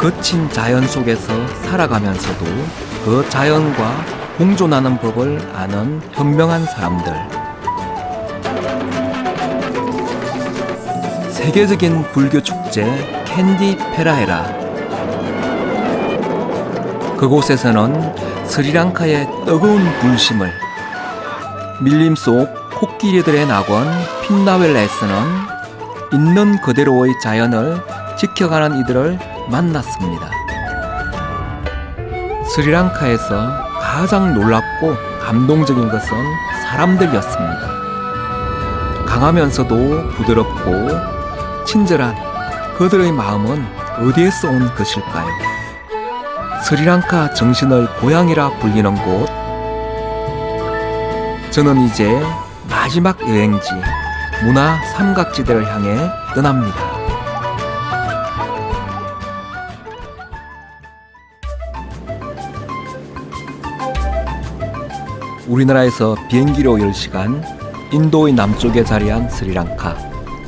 거친 자연 속에서 살아가면서도 그 자연과 공존하는 법을 아는 현명한 사람들. 세계적인 불교 축제 캔디 페라에라. 그곳에서는 스리랑카의 뜨거운 불심을, 밀림 속 코끼리들의 낙원 핀나웰라에서는 있는 그대로의 자연을 지켜가는 이들을 만났습니다. 스리랑카에서 가장 놀랍고 감동적인 것은 사람들이었습니다. 강하면서도 부드럽고 친절한 그들의 마음은 어디에서 온 것일까요? 스리랑카 정신의 고향이라 불리는 곳. 저는 이제 마지막 여행지 문화 삼각지대를 향해 떠납니다. 우리나라에서 비행기로 10시간, 인도의 남쪽에 자리한 스리랑카.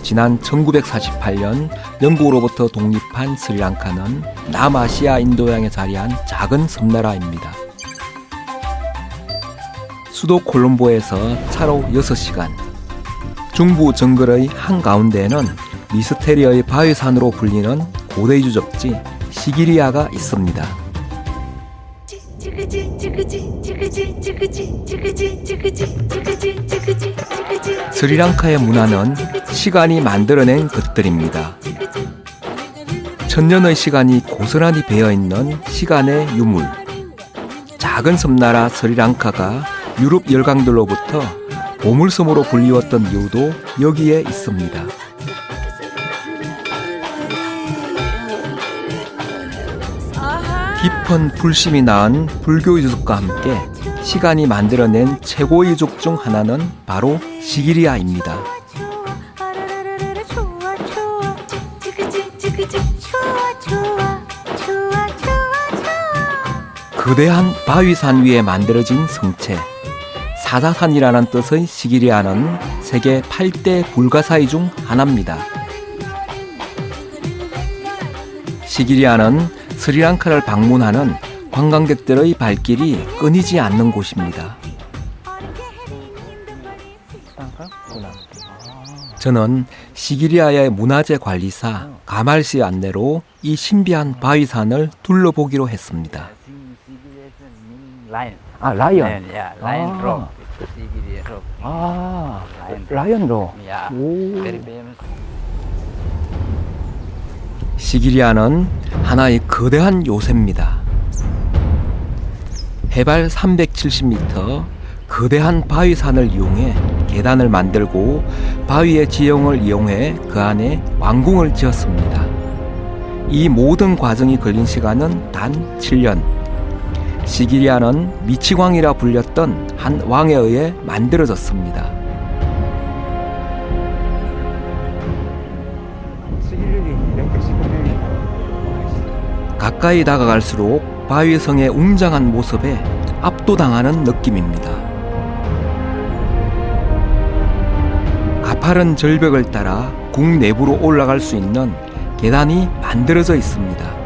지난 1948년 영국으로부터 독립한 스리랑카는 남아시아 인도양에 자리한 작은 섬나라입니다. 수도 콜롬보에서 차로 6시간, 중부 정글의 한가운데에는 미스테리의 바위산으로 불리는 고대 유적지 시기리아가 있습니다. 스리랑카의 문화는 시간이 만들어낸 것들입니다. 천년의 시간이 고스란히 배어있는 시간의 유물. 작은 섬나라 스리랑카가 유럽 열강들로부터 보물섬으로 불리웠던 이유도 여기에 있습니다. 깊은 불심이 낳은 불교 유적과 함께 시간이 만들어낸 최고의 유적 중 하나는 바로 시기리아입니다. 거대한 바위산 위에 만들어진 성체, 사자산이라는 뜻의 시기리아는 세계 8대 불가사의 중 하나입니다. 시기리아는 스리랑카를 방문하는 관광객들의 발길이 끊이지 않는 곳입니다. 저는 시기리아의 문화재 관리사 가말 씨의 안내로 이 신비한 바위산을 둘러보기로 했습니다. 아, 라이언. Yeah, lion rock. Sigiriya rock. 아, Lion 라이언 로. Yeah, 오. very famous. 시기리아는 하나의 거대한 요새입니다. 해발 370m 거대한 바위산을 이용해 계단을 만들고 바위의 지형을 이용해 그 안에 왕궁을 지었습니다. 이 모든 과정이 걸린 시간은 단 7년. 시기리아는 미치광이라 불렸던 한 왕에 의해 만들어졌습니다. 가까이 다가갈수록 바위성의 웅장한 모습에 압도당하는 느낌입니다. 가파른 절벽을 따라 궁 내부로 올라갈 수 있는 계단이 만들어져 있습니다.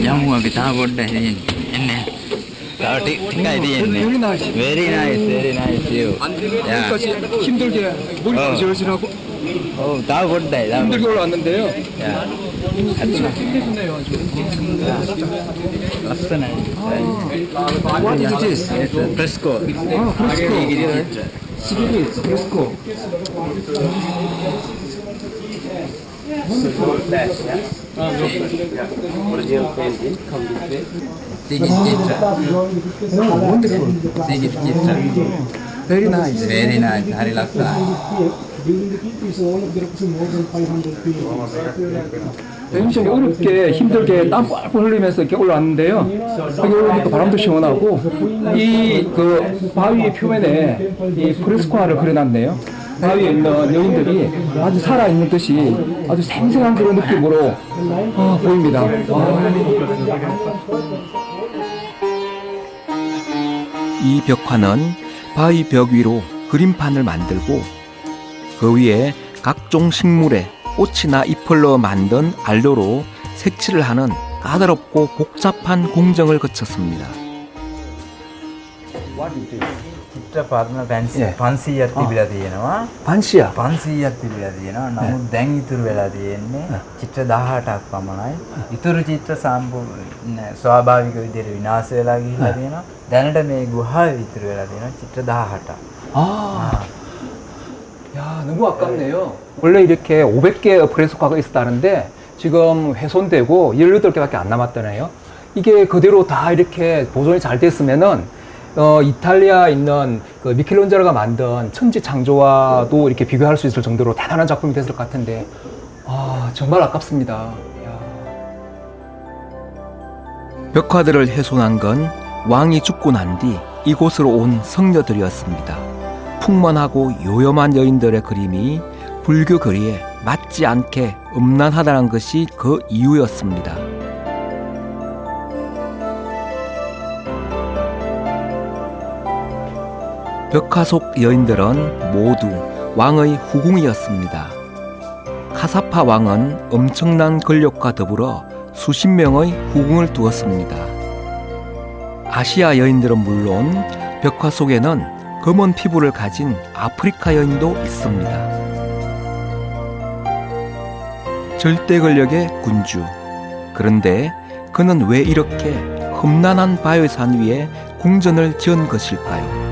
Jamu අපි තා පොඩ්ඩක් එන්නේ. තා ටිකයි තියෙන්නේ. Very nice, very nice view. Yeah. 힘들게 머리 지어지라고 තා පොඩ්ඩයි. 힘들게 올라왔는데요. Yeah. 힘내주네요. ලස්සනයි. What is this? Fresco. 프레스코. 시기리 프레스코. Original painting come this way. Sigit Chitra. Sigit Chitra. Very nice. Very nice. Hari ලස්සනයි. 굉장히 어렵게 힘들게 땀 뻘뻘 흘리면서 이렇게 올라왔는데요. 여기 올라오니까 바람도 시원하고 이 그 바위 표면에 이 프레스코화를 그려놨네요. 바위에 있는 여인들이 아주 살아있는 듯이 아주 생생한 그런 느낌으로 보입니다. 이 벽화는 바위 벽 위로 그림판을 만들고 그 위에 각종 식물의 꽃이나 잎을 넣어 만든 알료로 색칠을 하는 까다롭고 복잡한 공정을 거쳤습니다. චිත්‍ර පරණ පැන්සි Yeah. 500ක් තිබිලා තියෙනවා. 반시야. 500ක් තිබිලා තියෙනවා. නමුත් දැන් ඉතුරු වෙලා තියෙන්නේ චිත්‍ර 18ක් පමණයි. ඉතුරු චිත්‍ර ස්වාභාවික විදිහට විනාශ වෙලා ගිහිල්ලා තියෙනවා. දැනට මේ ගුහාවේ ඉතුරු වෙලා තියෙනවා චිත්‍ර 18ක්. 야, 너무 아깝네요. 원래 이렇게 500개의 프레스코가 있었다는데 지금 훼손되고 18개밖에 안 남았다네요. 이게 그대로 다 이렇게 보존이 잘 됐으면은 이탈리아에 있는 그 미켈란젤로가 만든 천지 창조와도 이렇게 비교할 수 있을 정도로 대단한 작품이 됐을 것 같은데 정말 아깝습니다. 야. 벽화들을 훼손한 건 왕이 죽고 난 뒤 이곳으로 온 성녀들이었습니다. 풍만하고 요염한 여인들의 그림이 불교 거리에 맞지 않게 음란하다는 것이 그 이유였습니다. 벽화 속 여인들은 모두 왕의 후궁이었습니다. 카사파 왕은 엄청난 권력과 더불어 수십 명의 후궁을 두었습니다. 아시아 여인들은 물론 벽화 속에는 검은 피부를 가진 아프리카 여인도 있습니다. 절대 권력의 군주. 그런데 그는 왜 이렇게 험난한 바위산 위에 궁전을 지은 것일까요?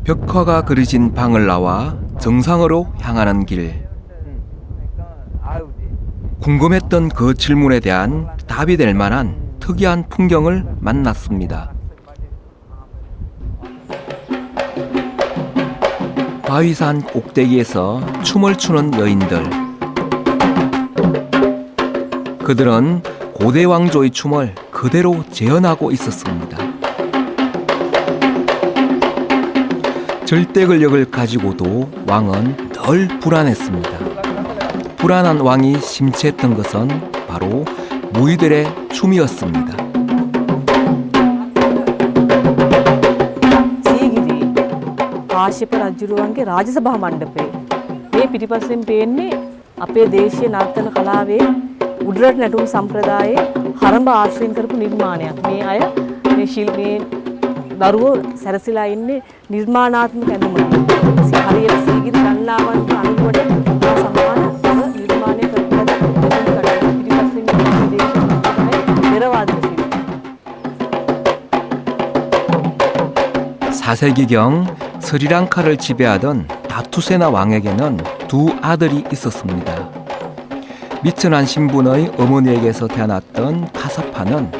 벽화가 그려진 방을 나와 정상으로 향하는 길. 궁금했던 그 질문에 대한 답이 될 만한 특이한 풍경을 만났습니다. 바위산 꼭대기에서 춤을 추는 여인들. 그들은 고대 왕조의 춤을 그대로 재현하고 있었습니다. 절대 권력을 가지고도 왕은 늘 불안했습니다. 불안한 왕이 심취했던 것은 바로 무희들의 춤이었습니다. සීගිරි කාශ්‍යප රජුරුවන්ගේ රාජසභා මණ්ඩපේ මේ පිටිපස්සෙන් පේන්නේ අපේ දේශීය නර්තන කලාවේ උඩරට නැටුම් සම්ප්‍රදායේ හරඹ ආශ්‍රයෙන් කරපු නිර්මාණයක්. මේ අය මේ ශිල්පී දරුවෝ සැරසිලා ඉන්නේ නිර්මාණාත්මක ඇඳුමකින්. හරියට සීගිරි ගණනාවන්ට අනුවට සමාන නිර්මාණය කරපු පිටිපස්සෙන් දේශීය පෙරවාදන ශිල්ප. 4세기경 스리랑카를 지배하던 다투세나 왕에게는 두 아들이 있었습니다. 미천한 신분의 어머니에게서 태어났던 카사파는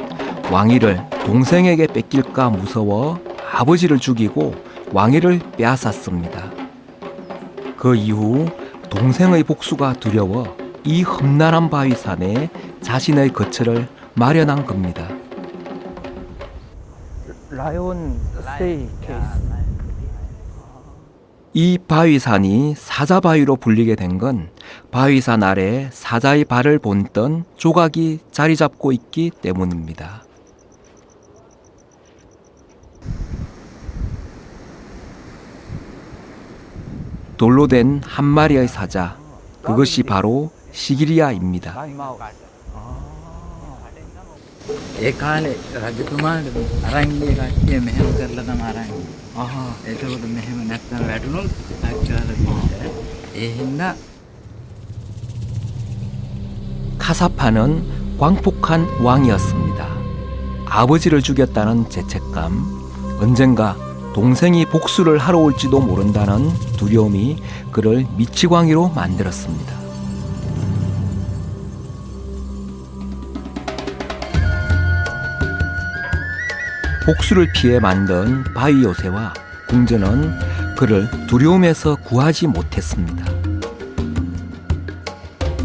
왕위를 동생에게 뺏길까 무서워 아버지를 죽이고 왕위를 빼앗았습니다. 그 이후 동생의 복수가 두려워 이 험난한 바위산에 자신의 거처를 마련한 겁니다. 라이온 스테이 케이스. 이 바위산이 사자바위로 불리게 된 건 바위산 아래 사자의 발을 본떤 조각이 자리 잡고 있기 때문입니다. 돌로 된 한 마리의 사자, 그것이 바로 시기리아입니다. ඒ කාලේ රජතුමාට අරන් ගිය කට්ටිය මෙහෙම කරලා තමයි අරන් ගියේ. එතකොට මෙහෙම නැත්නම් වැටුණොත් අක්කාර දෙන්න. ඒ හින්දා 카사파는 광폭한 왕이었습니다. 아버지를 죽였다는 죄책감, 언젠가 동생이 복수를 하러 올지도 모른다는 두려움이 그를 미치광이로 만들었습니다. 복수를 피해 만든 바위 요새와 궁전은 그를 두려움에서 구하지 못했습니다.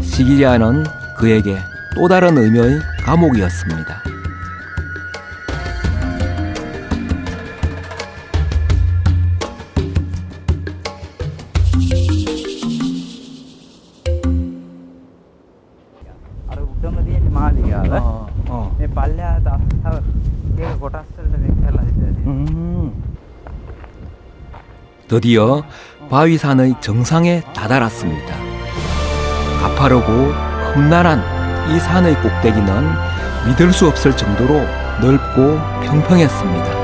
시기리아는 그에게 또 다른 의미의 감옥이었습니다. 드디어 바위산의 정상에 다다랐습니다. 가파르고 험난한 이 산의 꼭대기는 믿을 수 없을 정도로 넓고 평평했습니다.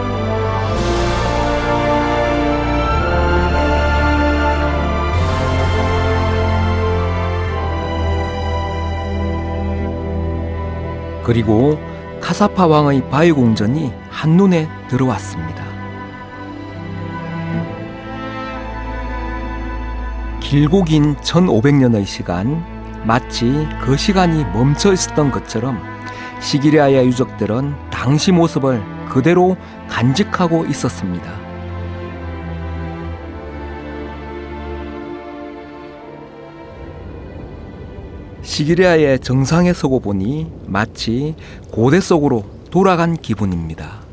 그리고 카사파 왕의 바위 궁전이 한눈에 들어왔습니다. 길고 긴 1500년의 시간, 마치 그 시간이 멈춰 있었던 것처럼 시기리아의 유적들은 당시 모습을 그대로 간직하고 있었습니다. 시기리아의 정상에 서고 보니 마치 고대 속으로 돌아간 기분입니다.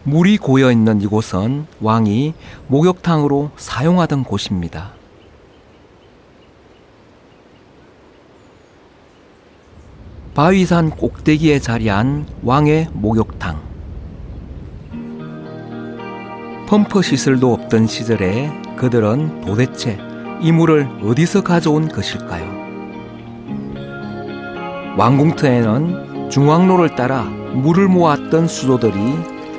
물이 고여있는 이곳은 왕이 목욕탕으로 사용하던 곳입니다. 바위산 꼭대기에 자리한 왕의 목욕탕. 펌프 시설도 없던 시절에 그들은 도대체 이 물을 어디서 가져온 것일까요? 왕궁터에는 중앙로를 따라 물을 모았던 수조들이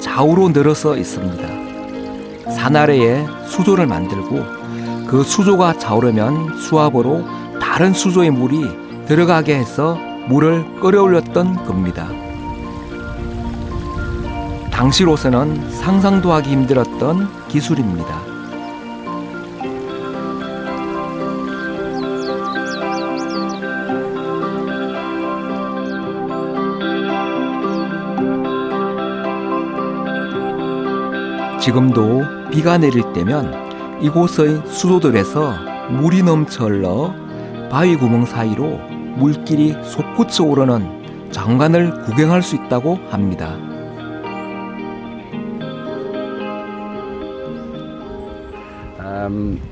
좌우로 늘어서 있습니다. 산 아래에 수조를 만들고 그 수조가 차오르면 수압으로 다른 수조의 물이 들어가게 해서 물을 끌어올렸던 겁니다. 당시로서는 상상도 하기 힘들었던 기술입니다. 지금도 비가 내릴 때면 이곳의 수조들에서 물이 넘쳐 흘러 바위 구멍 사이로 물길이 솟구쳐 오르는 장관을 구경할 수 있다고 합니다.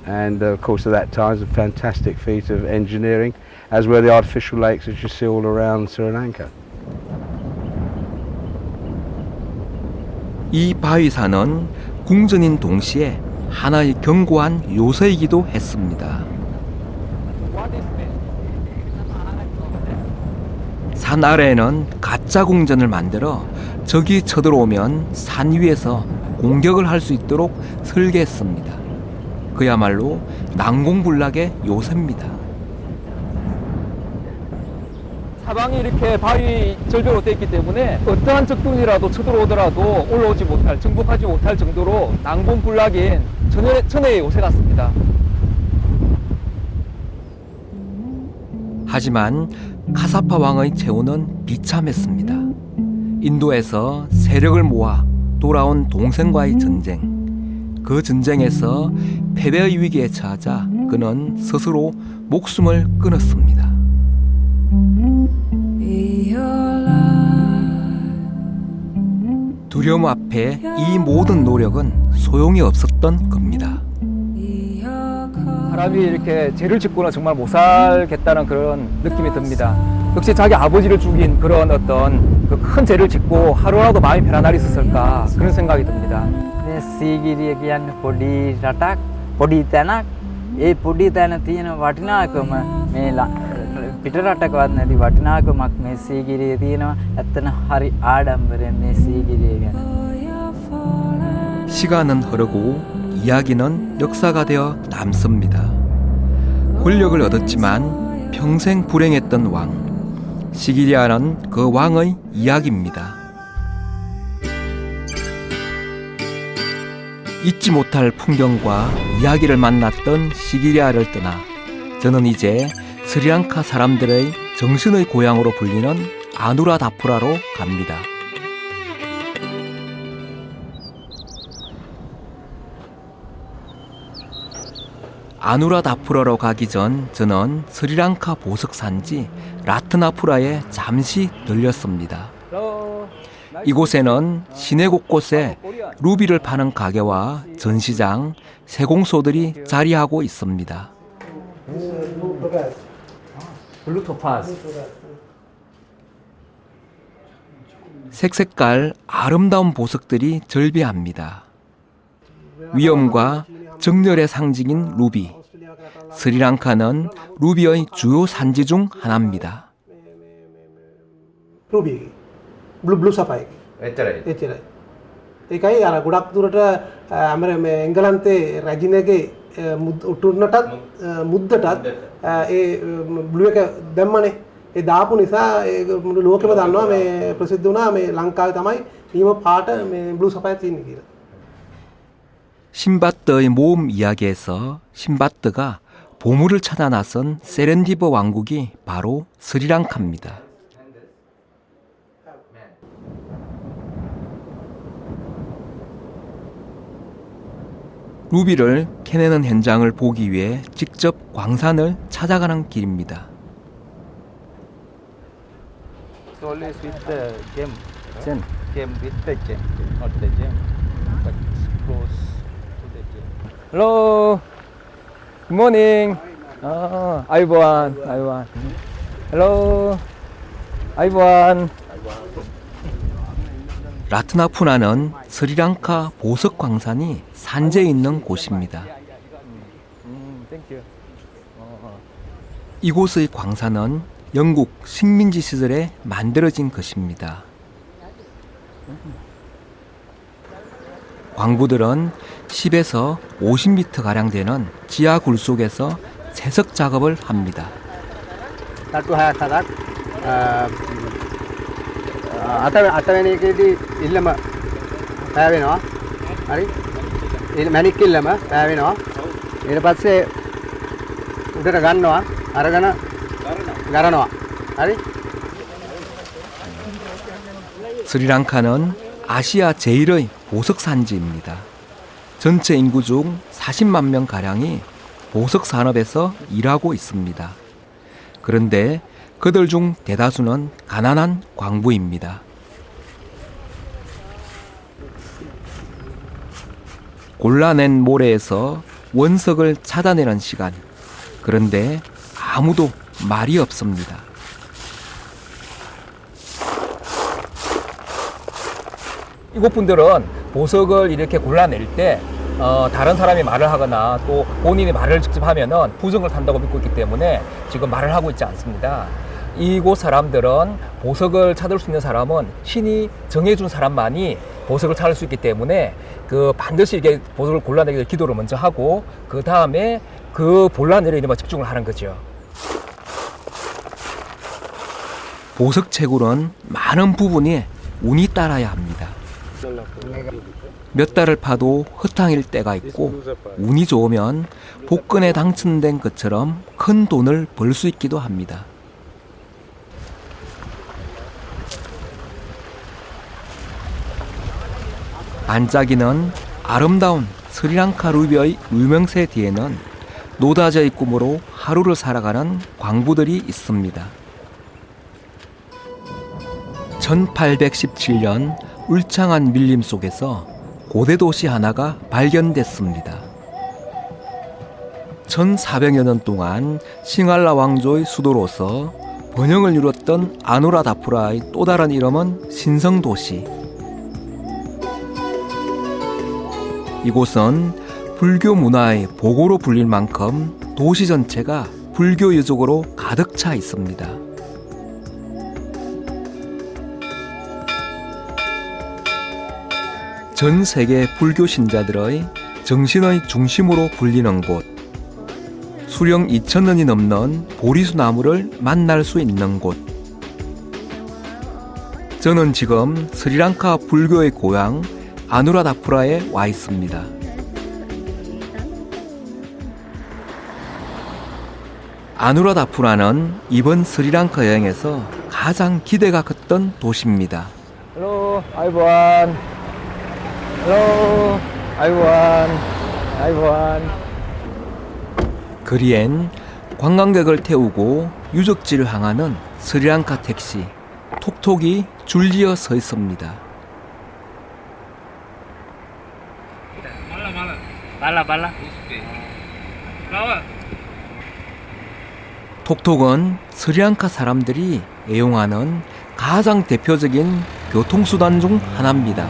And of course at that time it was a fantastic feat of engineering, as were the artificial lakes that you see all around Sri Lanka. 이 바위산은 궁전인 동시에 하나의 견고한 요새이기도 했습니다. 산 아래에는 가짜 궁전을 만들어 적이 쳐들어오면 산 위에서 공격을 할 수 있도록 설계했습니다. 그야말로 난공불락의 요새입니다. 사방이 이렇게 바위 절벽으로 되어 있기 때문에 어떠한 적군이라도 쳐들어오더라도 올라오지 못할, 정복하지 못할 정도로 난공불락인 천혜의 요새 같습니다. 하지만 카사파 왕의 최후는 비참했습니다. 인도에서 세력을 모아 돌아온 동생과의 전쟁. 그 전쟁에서 패배의 위기에 처하자 그는 스스로 목숨을 끊었습니다. 두려움 앞에 이 모든 노력은 소용이 없었던 겁니다. 사람이 이렇게 죄를 짓고는 정말 못 살겠다는 그런 느낌이 듭니다. 역시 자기 아버지를 죽인 그런 어떤 그 큰 죄를 짓고 하루라도 마음이 편안할 수 있을까 그런 생각이 듭니다. සීගිරිය කියන්නේ පොඩි රටක් පොඩි තැනක් ඒ පොඩි තැන තියෙන වටිනාකම මේ පිට රටකවත් නැති වටිනාකමක් මේ සීගිරියේ තියෙනවා. ඇත්තන හරි ආඩම්බරයෙන් මේ සීගිරිය ගැන. 시간은 흐르고 이야기는 역사가 되어 남습니다. 권력을 얻었지만 평생 불행했던 왕. 시기리아는 그 왕의 이야기입니다. 잊지 못할 풍경과 이야기를 만났던 시기리아를 떠나 저는 이제 스리랑카 사람들의 정신의 고향으로 불리는 아누라다푸라로 갑니다. 아누라다푸라로 가기 전 저는 스리랑카 보석 산지 라트나푸라에 잠시 들렸습니다. 이곳에는 시내 곳곳에 루비를 파는 가게와 전시장, 세공소들이 자리하고 있습니다. 블루토파즈. 색색깔 아름다운 보석들이 절비합니다. 위엄과 정열의 상징인 루비. 스리랑카는 루비의 주요 산지 중 하나입니다. රූබී බ්ලු සපයි එච්චරයි. එච්චරයි. ඒකයි අර ගොඩක් දුරට අමර මේ එංගලන්තේ රැජිනගේ උටුන්නටත් මුද්දටත් ඒ බ්ලු එක දැම්මනේ. ඒ දාපු නිසා ඒ මුළු ලෝකෙම දන්නවා මේ ප්‍රසිද්ධ වුණා මේ ලංකාවේ තමයි නියම පාට මේ බ්ලු සපයි තියෙන්නේ කියලා. 신바트의 모험 이야기에서 신바트가 보물을 찾아 나선 세렌디버 왕국이 바로 스리랑카입니다. 루비를 캐내는 현장을 보기 위해 직접 광산을 찾아가는 길입니다. It's always with the gem. Gem with the gem, not the gem. But close to the gem. Hello. Good morning. 아이보안. Hello. 아이보안. 라트나푸나는 스리랑카 보석 광산이 산재에 있는 곳입니다. 이곳의 광산은 영국 식민지 시절에 만들어진 것입니다. 광부들은 10에서 50m가량 되는 지하 굴 속에서 채석 작업을 합니다. තට්ටු හයක් හතක් අටවෙනි එකේදී ඉල්ලම පෑවෙනවා. හරි. මැණික් ඉල්ලම පෑවෙනවා. ඊට පස්සේ උඩට ගන්නවා අරගෙන ගරනවා. හරි. 스리랑카는 아시아 제1의 보석 산지입니다. 전체 인구 중 40만 명 가량이 보석 산업에서 일하고 있습니다. 그런데 그들 중 대다수는 가난한 광부입니다. 골라낸 모래에서 원석을 찾아내는 시간. 그런데 아무도 말이 없습니다. 이곳 분들은 보석을 이렇게 골라낼 때 다른 사람이 말을 하거나 또 본인이 말을 직접 하면은 부정을 탄다고 믿고 있기 때문에 지금 말을 하고 있지 않습니다. 이곳 사람들은 보석을 찾을 수 있는 사람은 신이 정해준 사람만이 보석을 찾을 수 있기 때문에 반드시 이게 보석을 골라내기 위해 기도를 먼저 하고 그 다음에 그 골라내려 이름에 집중을 하는 거죠. 보석 채굴은 많은 부분이 운이 따라야 합니다. 몇 달을 파도 허탕일 때가 있고 운이 좋으면 복권에 당첨된 것처럼 큰 돈을 벌 수 있기도 합니다. 반짝이는 아름다운 스리랑카 루비의 유명세 뒤에는 노다져의 꿈으로 하루를 살아가는 광부들이 있습니다. 1817년 울창한 밀림 속에서 고대 도시 하나가 발견됐습니다. 1400여 년 동안 싱할라 왕조의 수도로서 번영을 이뤘던 아누라다푸라의 또 다른 이름은 신성도시. 이곳은 불교 문화의 보고로 불릴 만큼 도시 전체가 불교 유적으로 가득 차 있습니다. 전 세계 불교 신자들의 정신의 중심으로 불리는 곳, 수령 2000년이 넘는 보리수 나무를 만날 수 있는 곳. 저는 지금 스리랑카 불교의 고향 아누라다푸라에 와 있습니다. 아누라다푸라는 이번 스리랑카 여행에서 가장 기대가 컸던 도시입니다. Hello, everyone. Hello, everyone. 거리엔 관광객을 태우고 유적지를 향하는 스리랑카 택시, 톡톡이 줄지어 서 있습니다. 톡톡은 스리랑카 사람들이 애용하는 가장 대표적인 교통수단 중 하나입니다.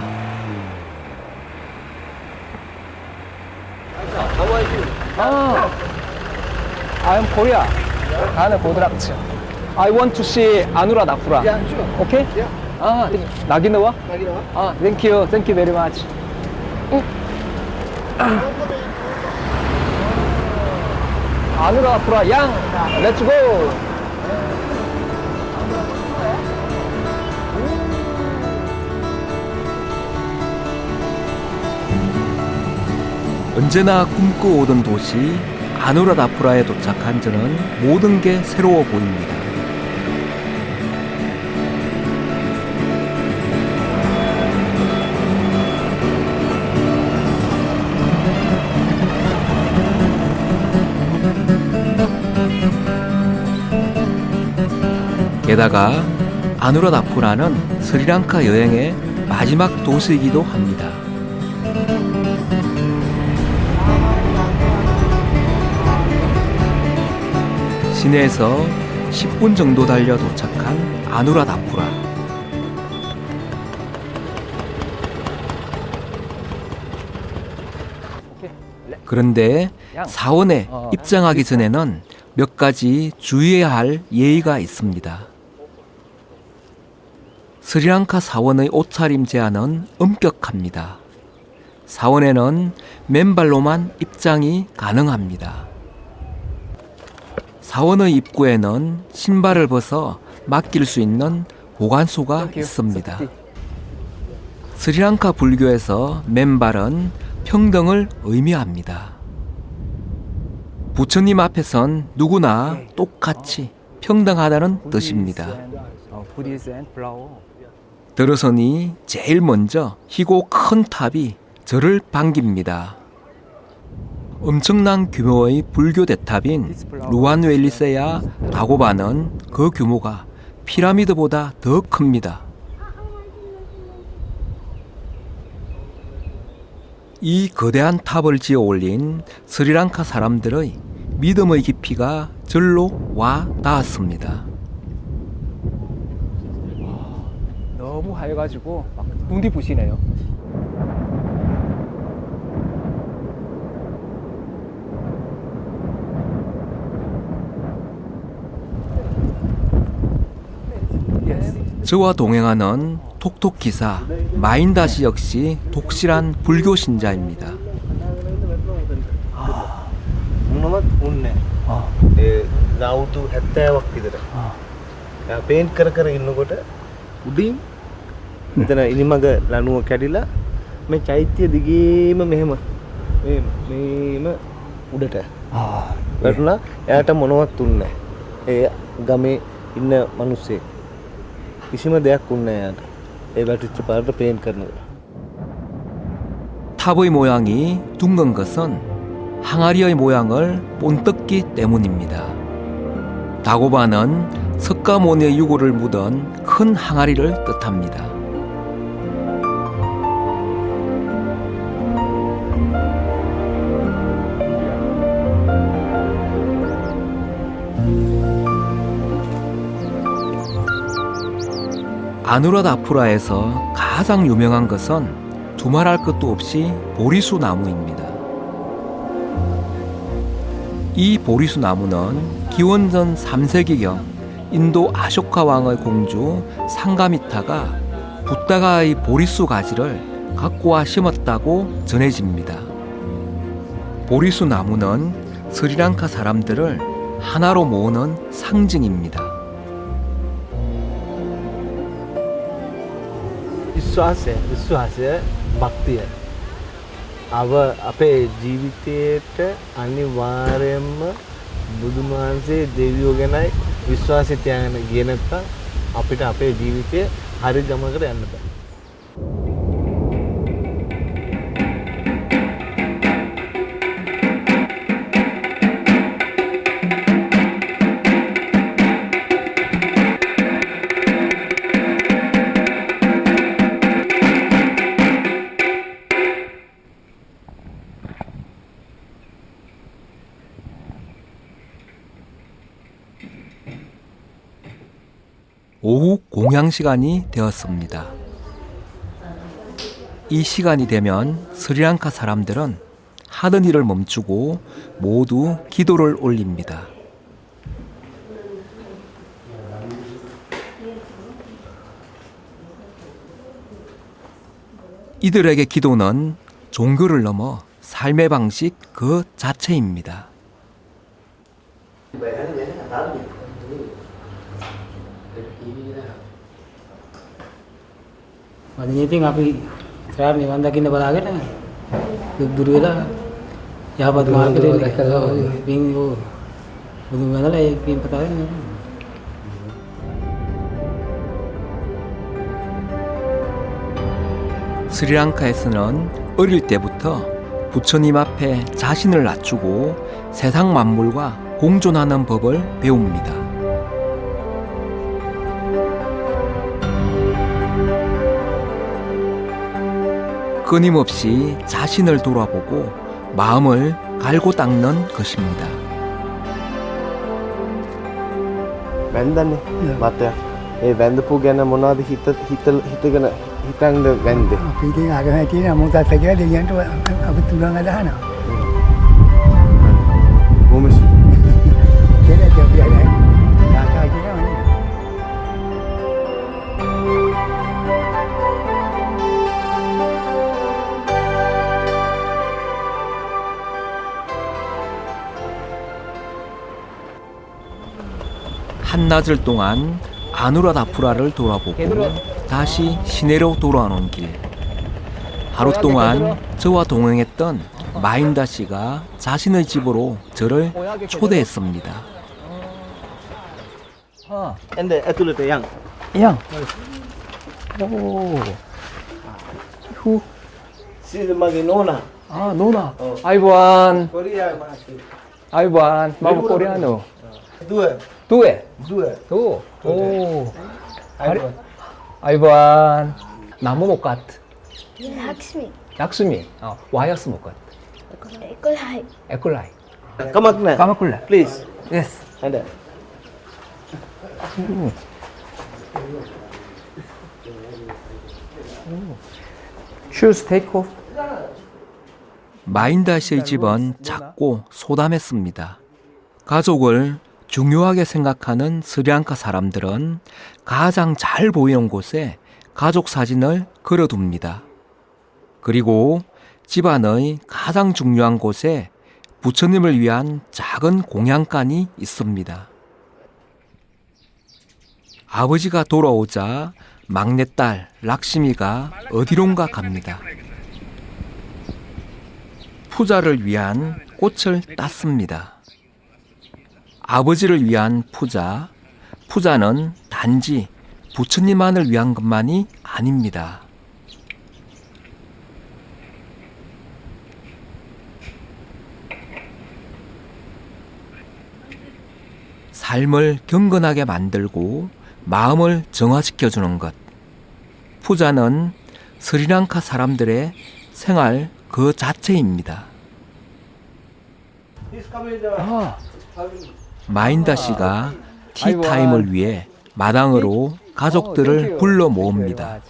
I am Korea. 가는 보드락츠. I want to see 아누라다쿠라. Yeah, sure. Okay? Yeah. 나기너와? Lagi nawa? Thank you very much. 아누라다쿠라 양, let's go. 언제나 꿈꿔오던 도시 아누라다푸라에 도착한 저는 모든 게 새로워 보입니다. 게다가 아누라다푸라는 스리랑카 여행의 마지막 도시이기도 합니다. 시내에서 10분 정도 달려 도착한 아누라다푸라. 그런데 사원에 입장하기 전에는 몇 가지 주의해야 할 예의가 있습니다. 스리랑카 사원의 옷차림 제한은 엄격합니다. 사원에는 맨발로만 입장이 가능합니다. 사원의 입구에는 신발을 벗어 맡길 수 있는 보관소가 있습니다. 스리랑카 불교에서 맨발은 평등을 의미합니다. 부처님 앞에선 누구나 똑같이 평등하다는 뜻입니다. 들어서니 제일 먼저 희고 큰 탑이 저를 반깁니다. 엄청난 규모의 불교 대탑인 루안웰리세야 다고바는 그 규모가 피라미드보다 더 큽니다. 이 거대한 탑을 지어 올린 스리랑카 사람들의 믿음의 깊이가 절로 와 닿았습니다. 너무 하여가지고 막 눈이 부시네요. 저와 동행하는 톡톡 기사 마인다 씨 역시 독실한 불교 신자입니다. මොනවත් උන්නේ ඒ නාවුතු 70ක් විතර. පේන්ට් කර ඉන්නකොට උඩින් එතන ඉනිමග ලණුව කැඩිලා මේ චෛත්‍ය දිගේම මෙහෙම මේම උඩට වැටුණා. එයාට මොනවත් උන්නේ නැහැ. ඒ ගමේ ඉන්න මිනිස්සෙක් කිසිම දෙයක් උන්නේ නැහැ එයාට. ඒ වැටිච්ච පාරට පේන්ට් කරනවා. 탑의 모양이 둥근 것은 항아리의 모양을 본떴기 때문입니다. 다고바는 석가모니의 유골을 묻은 큰 항아리를 뜻합니다. 아누라다푸라에서 가장 유명한 것은 두말할 것도 없이 보리수 나무입니다. 이 보리수 나무는 기원전 3세기경 인도 아쇼카 왕의 공주 상가미타가 붓다가의 보리수 가지를 갖고 와 심었다고 전해집니다. 보리수 나무는 스리랑카 사람들을 하나로 모으는 상징입니다. විශ්වාසය භක්තිය අපේ ජීවිතයට අනිවාර්යයෙන්ම බුදුන් වහන්සේ දෙවියෝ ගැනයි විශ්වාසය තියාගෙන ගියේ නැත්නම් අපිට අපේ ජීවිතය හරි ගමකට යන්න බෑ. 오후 공양 시간이 되었습니다. 이 시간이 되면 스리랑카 사람들은 하던 일을 멈추고 모두 기도를 올립니다. 이들에게 기도는 종교를 넘어 삶의 방식 그 자체입니다. ඉතින් අපි ඉස්සරහට නිවන් දකින්න බලාගෙන දුර වෙලා යහපත් මාර්ගයට පින් බුදුන් වහන්සේලා ඒ පින් පතාගෙන 스리랑카에서는 어릴 때부터 부처님 앞에 자신을 낮추고 세상 만물과 공존하는 법을 배웁니다. 끊임없이 자신을 돌아보고 마음을 갈고 닦는 것입니다. වැන්දන්නේ මතයක්. ඒ වැන්දපු ගැන මොනවද හිතගෙන හිතන්ද වැන්දේ? අපි ඉතින් අගමැතින මොකක්ද කියලා දෙයන්ට අපි තුලංග දානවා. කොහොමද? කියලා අපි යාතා කියනවා. 한낮을 동안 아누라다푸라를 돌아보고 다시 시내로 돌아오는 길. 하루 동안 저와 동행했던 마인다 씨가 자신의 집으로 저를 초대했습니다. එන්ද ඇතුළට යන්. 양. 오. 후. සිල් මගේ නෝනා. 아, 노나. 아이보안. කොරියාවේ මාස්ටර්. 아이보안. 마부 코리아노. දුව. 두에. දුව. 도. 오. අයිබෝන්. 아이보안. 나무 못 같. ලක්ෂ්මී 약수미. 와이어스 못 같. 11යි 에콜라이. කමක් නෑ. 까마쿨라. ප්ලීස්. 예스. ඇඳ. Choose take off. 마인다 씨의 집은 작고 소담했습니다. 가족을 중요하게 생각하는 스리랑카 사람들은 가장 잘 보이는 곳에 가족 사진을 걸어둡니다. 그리고 집안의 가장 중요한 곳에 부처님을 위한 작은 공양간이 있습니다. 아버지가 돌아오자 막내딸 락시미가 어디론가 갑니다. 푸자를 위한 꽃을 땄습니다. 아버지를 위한 푸자, 푸자는 단지 부처님만을 위한 것만이 아닙니다. 삶을 경건하게 만들고 마음을 정화시켜주는 것. 푸자는 스리랑카 사람들의 생활 그 자체입니다. 마인다 씨가 티타임을 위해 마당으로 가족들을 불러 모읍니다.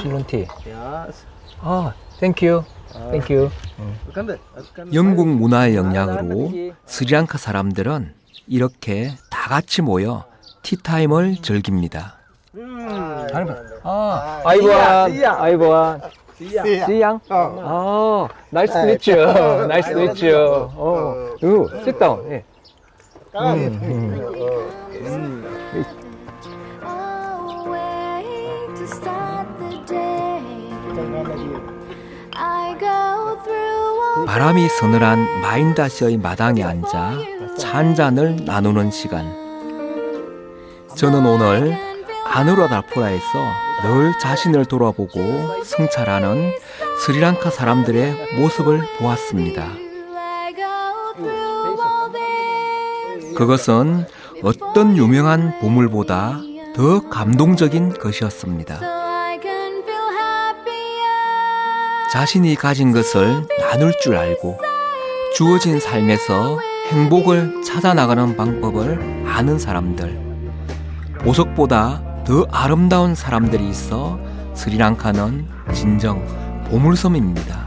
실론티. 땡큐. 땡큐. 영국 문화의 영향으로 스리랑카 사람들은 이렇게 다 같이 모여 티타임을 즐깁니다. 아이보안. 아이보안. 시양? 나이스 투 미츠. 나이스 투 미츠. sit down. 예. 바람이 서늘한 마인다 씨의 마당에 앉아 차 한 잔을 나누는 시간. 저는 오늘 아누라다푸라에서 늘 자신을 돌아보고 성찰하는 스리랑카 사람들의 모습을 보았습니다. 그것은 어떤 유명한 보물보다 더 감동적인 것이었습니다. 자신이 가진 것을 나눌 줄 알고 주어진 삶에서 행복을 찾아나가는 방법을 아는 사람들. 보석보다 더 아름다운 사람들이 있어 스리랑카는 진정 보물섬입니다.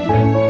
Thank you.